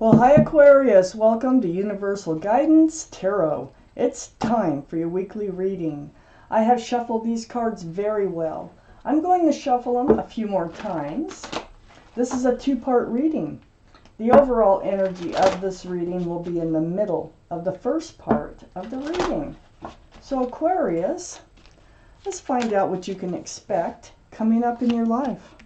Well, hi Aquarius, welcome to Universal Guidance Tarot. It's time for your weekly reading. I have shuffled these cards very well. I'm going to shuffle them a few more times. This is a two-part reading. The overall energy of this reading will be in the middle of the first part of the reading. So Aquarius, let's find out what you can expect coming up in your life.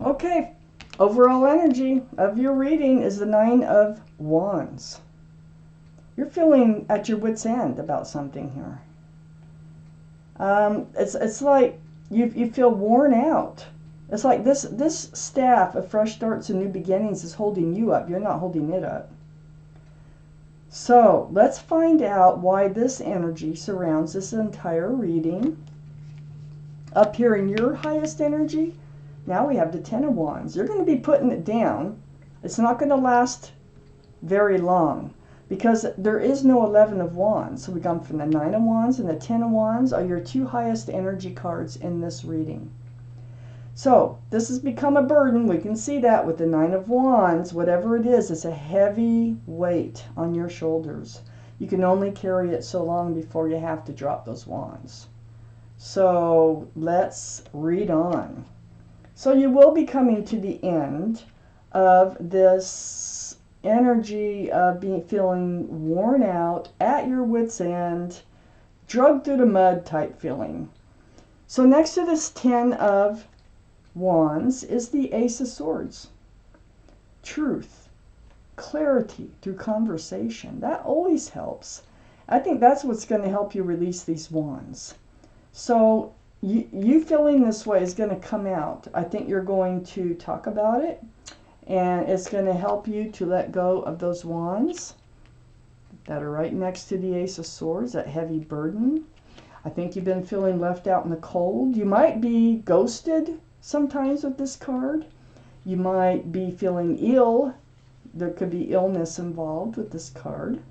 Okay, overall energy of your reading is the Nine of Wands. You're feeling at your wit's end about something here. It's like you feel worn out. It's like this staff of fresh starts and new beginnings is holding you up. You're not holding it up. So let's find out why this energy surrounds this entire reading. Up here in your highest energy, now we have the Ten of Wands. You're going to be putting it down. It's not going to last very long because there is no 11 of Wands. So we come from the Nine of Wands and the Ten of Wands are your two highest energy cards in this reading. So this has become a burden. We can see that with the Nine of Wands. Whatever it is, it's a heavy weight on your shoulders. You can only carry it so long before you have to drop those wands. So let's read on. So you will be coming to the end of this energy of feeling worn out, at your wit's end, drugged through the mud type feeling. So next to this Ten of Wands is the Ace of Swords. Truth, clarity through conversation. That always helps. I think that's what's going to help you release these wands. So you feeling this way is going to come out. I think you're going to talk about it, and it's going to help you to let go of those wands that are right next to the Ace of Swords, that heavy burden. I think you've been feeling left out in the cold. You might be ghosted sometimes with this card. You might be feeling ill. There could be illness involved with this card.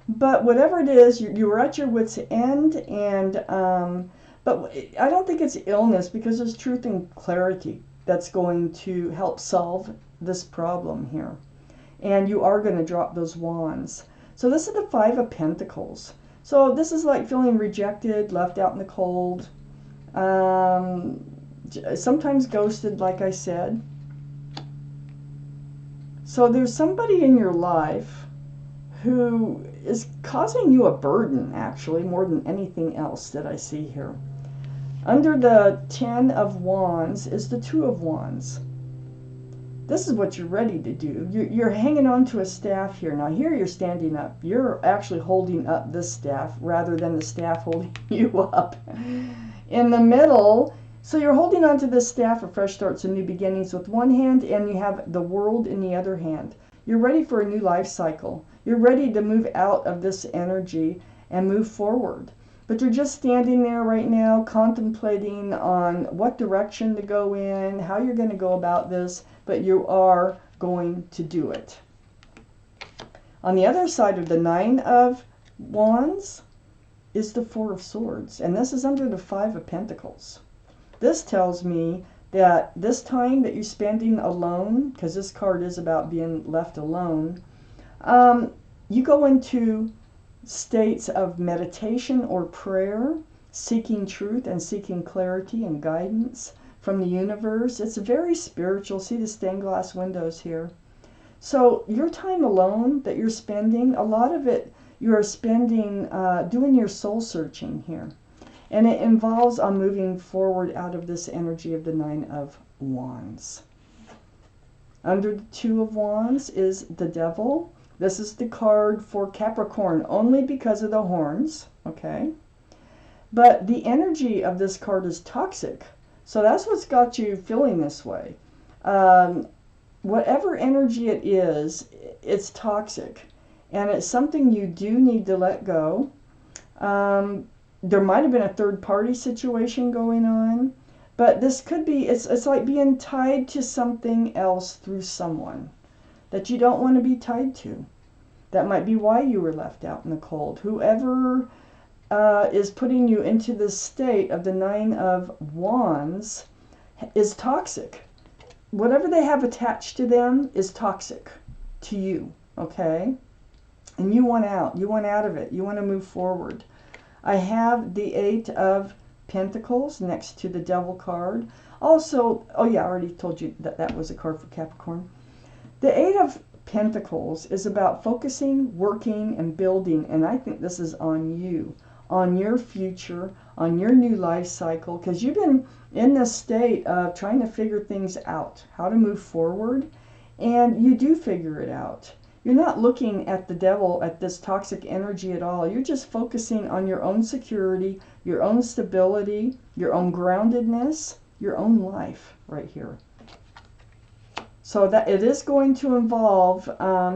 But whatever it is, you were at your wit's end, and but I don't think it's illness because there's truth and clarity that's going to help solve this problem here. And you are going to drop those wands. So this is the Five of Pentacles. So this is like feeling rejected, left out in the cold, sometimes ghosted, like I said. So there's somebody in your life who is causing you a burden, actually, more than anything else that I see here. Under the Ten of Wands is the Two of Wands. This is what you're ready to do. You're hanging on to a staff here. Now here you're standing up. You're actually holding up this staff rather than the staff holding you up. In the middle, so you're holding on to this staff of fresh starts and new beginnings with one hand, and you have the world in the other hand. You're ready for a new life cycle. You're ready to move out of this energy and move forward. But you're just standing there right now contemplating on what direction to go in, how you're going to go about this, but you are going to do it. On the other side of the Nine of Wands is the Four of Swords, and this is under the Five of Pentacles. This tells me that this time that you're spending alone, because this card is about being left alone, you go into states of meditation or prayer, seeking truth and seeking clarity and guidance from the universe. It's very spiritual. See the stained glass windows here. So your time alone that you're spending, a lot of it you are spending doing your soul searching here. And it involves on moving forward out of this energy of the Nine of Wands. Under the Two of Wands is the Devil. This is the card for Capricorn only because of the horns, okay? But the energy of this card is toxic. So that's what's got you feeling this way. Whatever energy it is, it's toxic. And it's something you do need to let go. There might have been a third party situation going on, But this could be, it's like being tied to something else through someone that you don't want to be tied to. That might be why you were left out in the cold. Whoever is putting you into this state of the Nine of Wands is toxic. Whatever they have attached to them is toxic to you, okay? And you want out. You want out of it. You want to move forward. I have the Eight of Pentacles next to the Devil card. Also, oh yeah, I already told you that that was a card for Capricorn. The Eight of Pentacles is about focusing, working, and building, and I think this is on you, on your future, on your new life cycle, because you've been in this state of trying to figure things out, how to move forward, and you do figure it out. You're not looking at the devil, at this toxic energy at all. You're just focusing on your own security, your own stability, your own groundedness, your own life right here. So that it is going to involve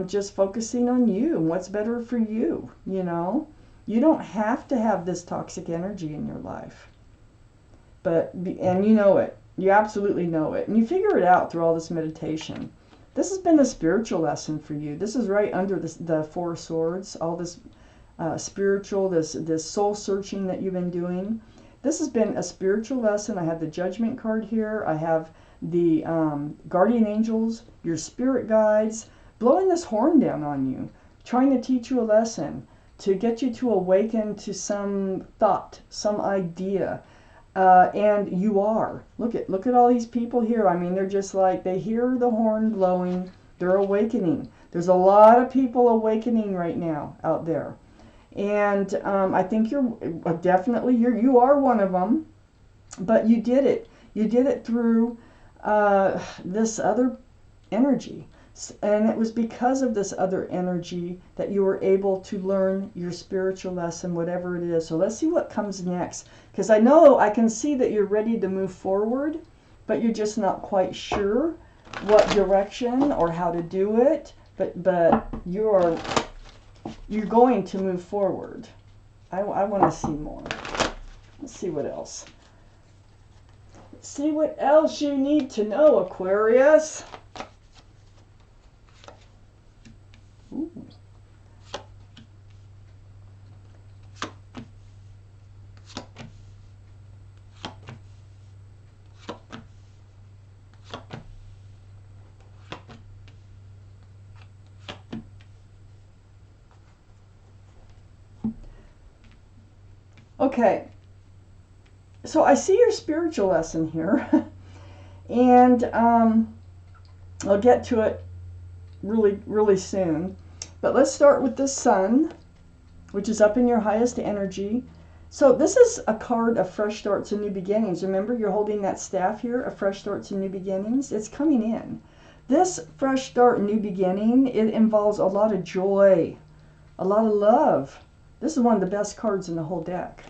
just focusing on you and what's better for you, you know. You don't have to have this toxic energy in your life. And you know it. You absolutely know it. And you figure it out through all this meditation. This has been a spiritual lesson for you. This is right under the Four of Swords, all this spiritual, this soul searching that you've been doing. This has been a spiritual lesson. I have the Judgment card here. I have the guardian angels, your spirit guides, blowing this horn down on you, trying to teach you a lesson, to get you to awaken to some thought, some idea. And you are. Look at all these people here. I mean, they're just like, they hear the horn blowing. They're awakening. There's a lot of people awakening right now out there. And I think you're definitely, you are one of them. But you did it. You did it through this other energy. And it was because of this other energy that you were able to learn your spiritual lesson, whatever it is. So let's see what comes next. Because I know, I can see that you're ready to move forward, but you're just not quite sure what direction or how to do it. But you're going to move forward. I want to see more. Let's see what else. Let's see what else you need to know, Aquarius. Ooh. Okay, so I see your spiritual lesson here, and I'll get to it really soon. But let's start with the Sun, which is up in your highest energy. So this is a card of fresh starts and new beginnings. Remember, you're holding that staff here, of fresh starts and new beginnings. It's coming in. This fresh start, new beginning, it involves a lot of joy, a lot of love. This is one of the best cards in the whole deck.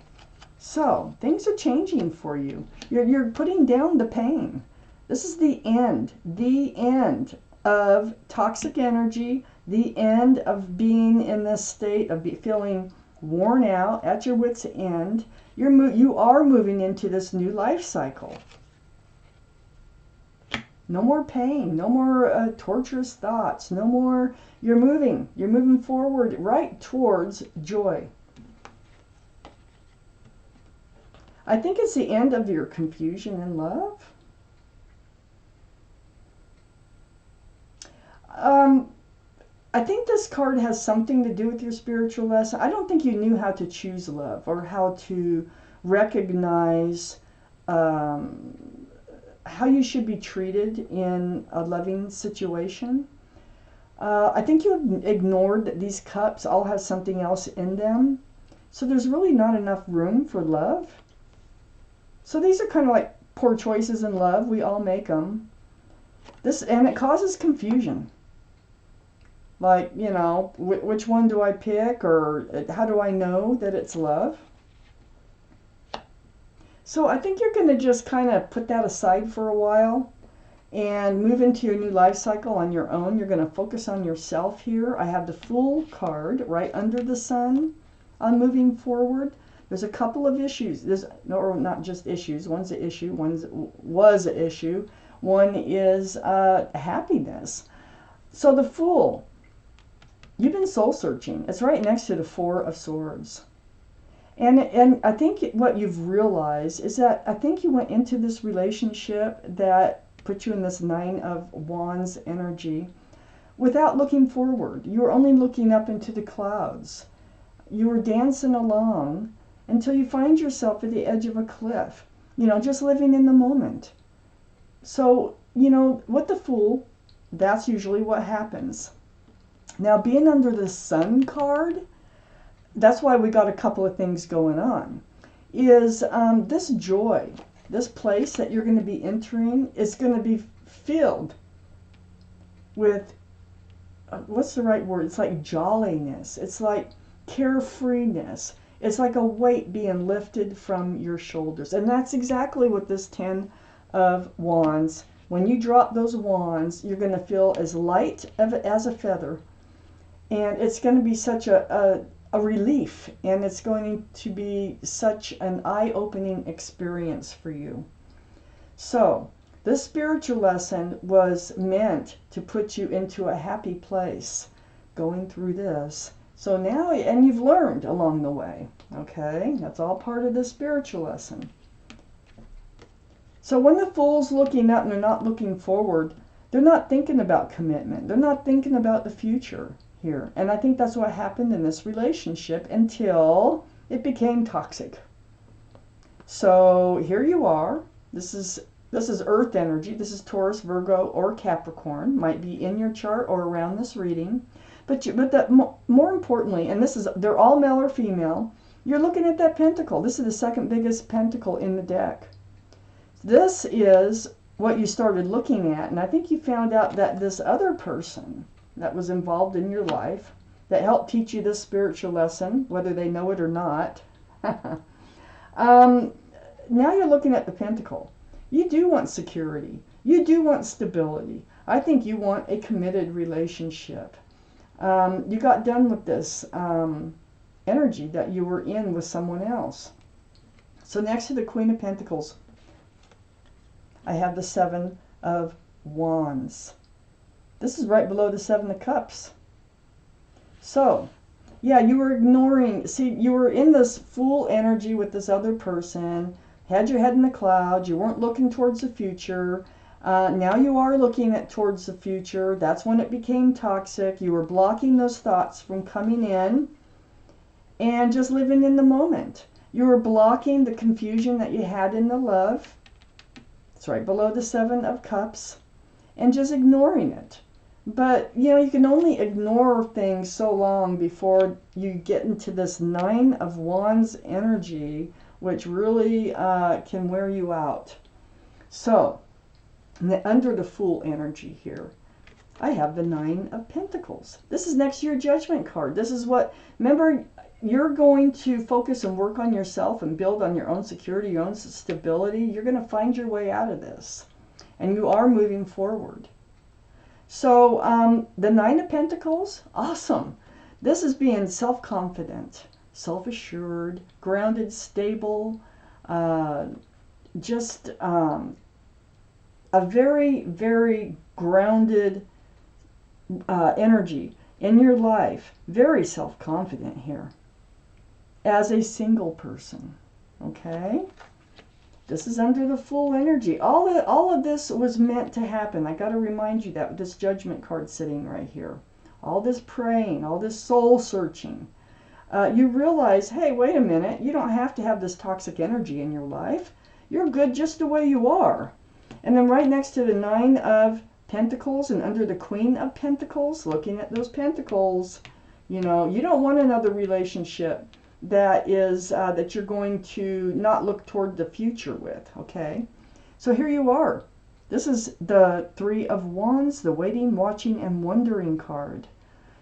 So things are changing for you. You're putting down the pain. This is the end of toxic energy, the end of being in this state of feeling worn out, at your wit's end. You are moving into this new life cycle. No more pain, no more torturous thoughts, no more. You're moving forward right towards joy. I think it's the end of your confusion in love. I think this card has something to do with your spiritual lesson. I don't think you knew how to choose love or how to recognize how you should be treated in a loving situation. I think you ignored that these cups all have something else in them. So there's really not enough room for love. So these are kind of like poor choices in love. We all make them. And it causes confusion. Like, you know, which one do I pick, or how do I know that it's love? So I think you're going to just kind of put that aside for a while and move into your new life cycle on your own. You're going to focus on yourself here. I have the Fool card right under the Sun on moving forward. There's a couple of issues. Or not just issues. One's an issue. Was an issue. One is happiness. So the Fool, you've been soul searching. It's right next to the Four of Swords. And I think what you've realized is that I think you went into this relationship that put you in this Nine of Wands energy without looking forward. You were only looking up into the clouds. You were dancing along until you find yourself at the edge of a cliff, just living in the moment. So, with the Fool, that's usually what happens. Now, being under the Sun card, that's why we got a couple of things going on, is this joy, this place that you're going to be entering is going to be filled with, what's the right word? It's like jolliness. It's like carefreeness. It's like a weight being lifted from your shoulders. And that's exactly what this Ten of Wands, when you drop those wands, you're going to feel as light as a feather. And it's going to be such a relief, and it's going to be such an eye-opening experience for you. So this spiritual lesson was meant to put you into a happy place going through this. So now, and you've learned along the way, okay? That's all part of the spiritual lesson. So when the Fool's looking up and they're not looking forward, they're not thinking about commitment. They're not thinking about the future here. And I think that's what happened in this relationship until it became toxic. So here you are. This is Earth energy. This is Taurus, Virgo, or Capricorn. Might be in your chart or around this reading. But more importantly, and they're all male or female, you're looking at that pentacle. This is the second biggest pentacle in the deck. This is what you started looking at, and I think you found out that this other person that was involved in your life, that helped teach you this spiritual lesson, whether they know it or not, now you're looking at the pentacle. You do want security. You do want stability. I think you want a committed relationship. You got done with this energy that you were in with someone else. So next to the Queen of Pentacles, I have the Seven of Wands. This is right below the Seven of Cups. So, yeah, you were ignoring, you were in this Fool energy with this other person, had your head in the clouds, you weren't looking towards the future. Now you are looking towards the future. That's when it became toxic. You were blocking those thoughts from coming in and just living in the moment. You were blocking the confusion that you had in the love. It's right below the Seven of Cups, and just ignoring it. But, you can only ignore things so long before you get into this Nine of Wands energy, which really can wear you out. So, under the Fool energy here, I have the Nine of Pentacles. This is next to your Judgment card. This is what, remember, you're going to focus and work on yourself and build on your own security, your own stability. You're going to find your way out of this. And you are moving forward. So the Nine of Pentacles, awesome. This is being self-confident, self-assured, grounded, stable, just a very, very grounded energy in your life. Very self-confident here as a single person, okay? This is under the Fool energy. All of this was meant to happen. I got to remind you that with this Judgment card sitting right here. All this praying, all this soul searching. You realize, hey, wait a minute. You don't have to have this toxic energy in your life. You're good just the way you are. And then right next to the Nine of Pentacles and under the Queen of Pentacles, looking at those pentacles, you don't want another relationship that is that you're going to not look toward the future with, okay? So here you are. This is the Three of Wands, the Waiting, Watching, and Wondering card.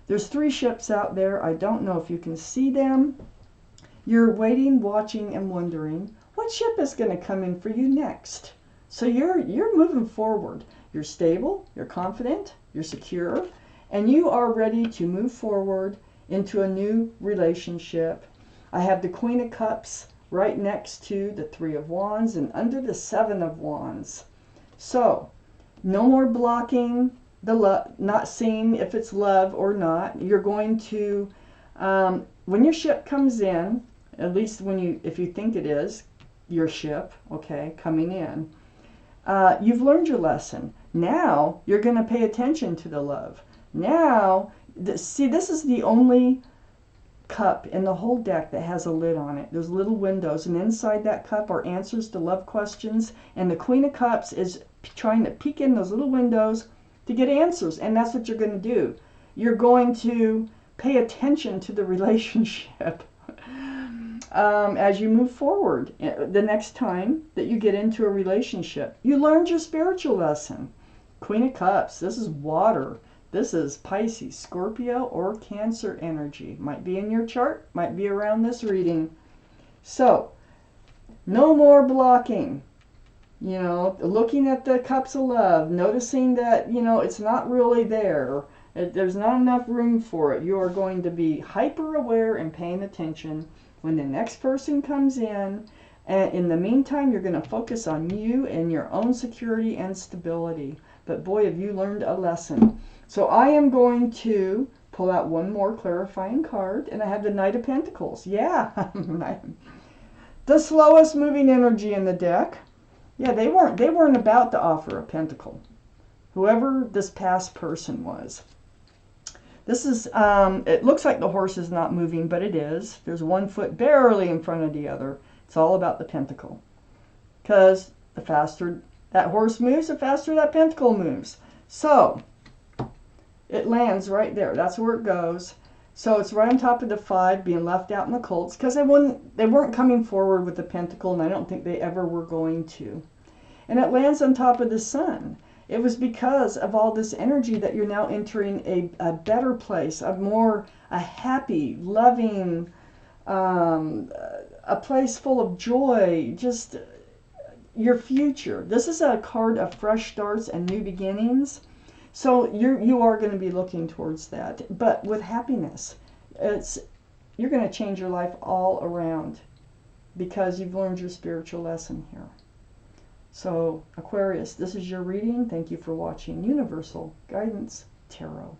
There's 3 ships out there. I don't know if you can see them. You're waiting, watching, and wondering what ship is going to come in for you next. So you're moving forward. You're stable, you're confident, you're secure, and you are ready to move forward into a new relationship. I have the Queen of Cups right next to the Three of Wands and under the Seven of Wands. So, no more blocking the not seeing if it's love or not. You're going to, when your ship comes in, at least if you think it is your ship, okay, coming in, you've learned your lesson. Now you're going to pay attention to the love. Now, see, this is the only cup in the whole deck that has a lid on it. There's little windows, and inside that cup are answers to love questions, and the Queen of Cups is trying to peek in those little windows to get answers, and that's what you're going to do. You're going to pay attention to the relationship as you move forward. The next time that you get into a relationship, you learned your spiritual lesson. Queen of Cups, this is water. This is Pisces, Scorpio, or Cancer energy. Might be in your chart, might be around this reading. So, no more blocking. You know, looking at the cups of love, noticing that, you know, it's not really there. There's not enough room for it. You are going to be hyper aware and paying attention when the next person comes in. And in the meantime, you're going to focus on you and your own security and stability. But boy, have you learned a lesson. So I am going to pull out one more clarifying card, and I have the Knight of Pentacles. Yeah, the slowest moving energy in the deck. Yeah, they weren't about to offer a pentacle. Whoever this past person was. This is, it looks like the horse is not moving, but it is. There's one foot barely in front of the other. It's all about the pentacle. Because the faster that horse moves, the faster that pentacle moves. So, it lands right there. That's where it goes. So it's right on top of the 5 being left out in the colts because they weren't coming forward with the pentacle, and I don't think they ever were going to. And it lands on top of the sun. It was because of all this energy that you're now entering a better place, a happy, loving, a place full of joy, just your future. This is a card of fresh starts and new beginnings. So you are going to be looking towards that, but with happiness. You're going to change your life all around because you've learned your spiritual lesson here. So Aquarius, this is your reading. Thank you for watching Universal Guidance Tarot.